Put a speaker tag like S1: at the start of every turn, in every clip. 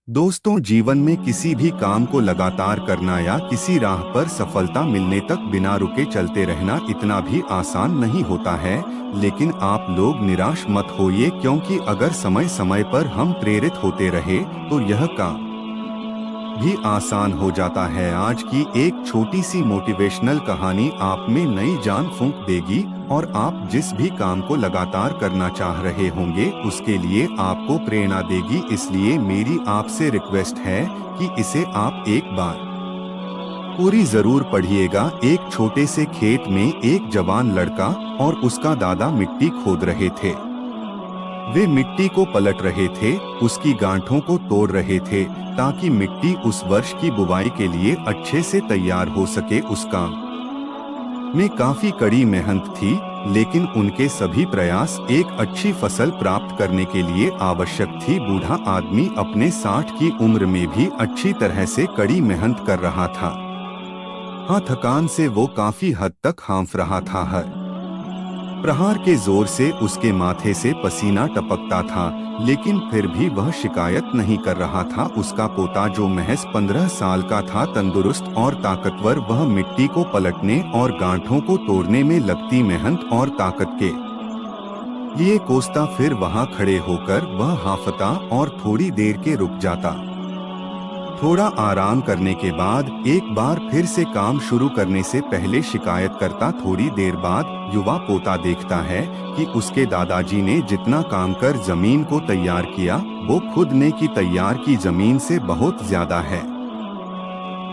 S1: दोस्तों, जीवन में किसी भी काम को लगातार करना या किसी राह पर सफलता मिलने तक बिना रुके चलते रहना इतना भी आसान नहीं होता है। लेकिन आप लोग निराश मत होइए, क्योंकि अगर समय समय पर हम प्रेरित होते रहे तो यह काम भी आसान हो जाता है। आज की एक छोटी सी मोटिवेशनल कहानी आप में नई जान फूंक देगी और आप जिस भी काम को लगातार करना चाह रहे होंगे उसके लिए आपको प्रेरणा देगी। इसलिए मेरी आपसे रिक्वेस्ट है कि इसे आप एक बार पूरी जरूर पढ़िएगा। एक छोटे से खेत में एक जवान लड़का और उसका दादा मिट्टी खोद रहे थे। वे मिट्टी को पलट रहे थे, उसकी गांठों को तोड़ रहे थे ताकि मिट्टी उस वर्ष की बुवाई के लिए अच्छे से तैयार हो सके। उस काम में काफी कड़ी मेहनत थी, लेकिन उनके सभी प्रयास एक अच्छी फसल प्राप्त करने के लिए आवश्यक थी। बूढ़ा आदमी अपने 60 की उम्र में भी अच्छी तरह से कड़ी मेहनत कर रहा था। हाँ, थकान से वो काफी हद तक हांफ रहा था। हर प्रहार के जोर से उसके माथे से पसीना टपकता था, लेकिन फिर भी वह शिकायत नहीं कर रहा था। उसका पोता, जो महज 15 साल का था, तंदुरुस्त और ताकतवर, वह मिट्टी को पलटने और गांठों को तोड़ने में लगती मेहनत और ताकत के लिए कोसता। फिर वहां खड़े होकर वह हांफता और थोड़ी देर के रुक जाता। थोड़ा आराम करने के बाद एक बार फिर से काम शुरू करने से पहले शिकायत करता। थोड़ी देर बाद युवा पोता देखता है कि उसके दादाजी ने जितना काम कर जमीन को तैयार किया, वो खुद ने की तैयार की जमीन से बहुत ज्यादा है।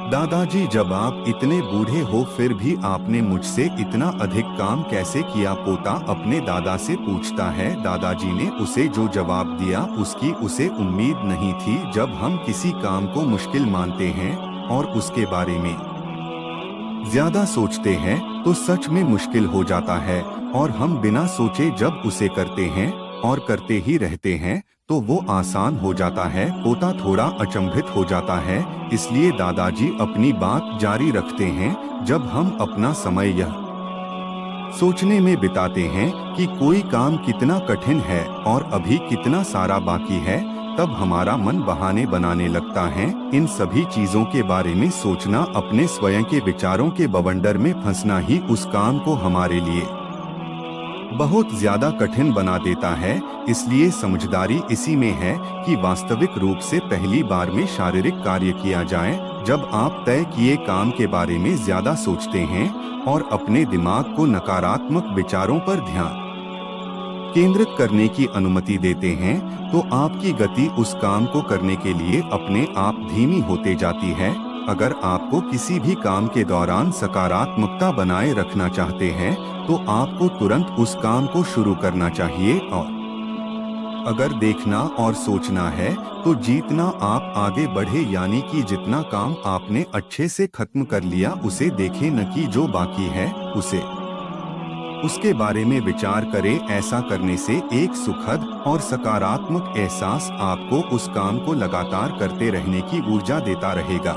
S1: दादाजी, जब आप इतने बूढ़े हो फिर भी आपने मुझसे इतना अधिक काम कैसे किया? पोता अपने दादा से पूछता है। दादाजी ने उसे जो जवाब दिया उसकी उसे उम्मीद नहीं थी। जब हम किसी काम को मुश्किल मानते हैं और उसके बारे में ज्यादा सोचते हैं तो सच में मुश्किल हो जाता है, और हम बिना सोचे जब उसे करते हैं और करते ही रहते हैं तो वो आसान हो जाता है। पोता थोड़ा अचंभित हो जाता है, इसलिए दादाजी अपनी बात जारी रखते हैं। जब हम अपना समय यह सोचने में बिताते हैं कि कोई काम कितना कठिन है और अभी कितना सारा बाकी है, तब हमारा मन बहाने बनाने लगता है। इन सभी चीजों के बारे में सोचना, अपने स्वयं के विचारों के बवंडर में फंसना ही उस काम को हमारे लिए बहुत ज्यादा कठिन बना देता है। इसलिए समझदारी इसी में है कि वास्तविक रूप से पहली बार में शारीरिक कार्य किया जाए। जब आप तय किए काम के बारे में ज्यादा सोचते हैं और अपने दिमाग को नकारात्मक विचारों पर ध्यान केंद्रित करने की अनुमति देते हैं, तो आपकी गति उस काम को करने के लिए अपने आप धीमी होते जाती है। अगर आपको किसी भी काम के दौरान सकारात्मकता बनाए रखना चाहते हैं तो आपको तुरंत उस काम को शुरू करना चाहिए, और अगर देखना और सोचना है तो जितना आप आगे बढ़े, यानी कि जितना काम आपने अच्छे से खत्म कर लिया उसे देखें, न कि जो बाकी है उसके बारे में विचार करें। ऐसा करने से एक सुखद और सकारात्मक एहसास आपको उस काम को लगातार करते रहने की ऊर्जा देता रहेगा।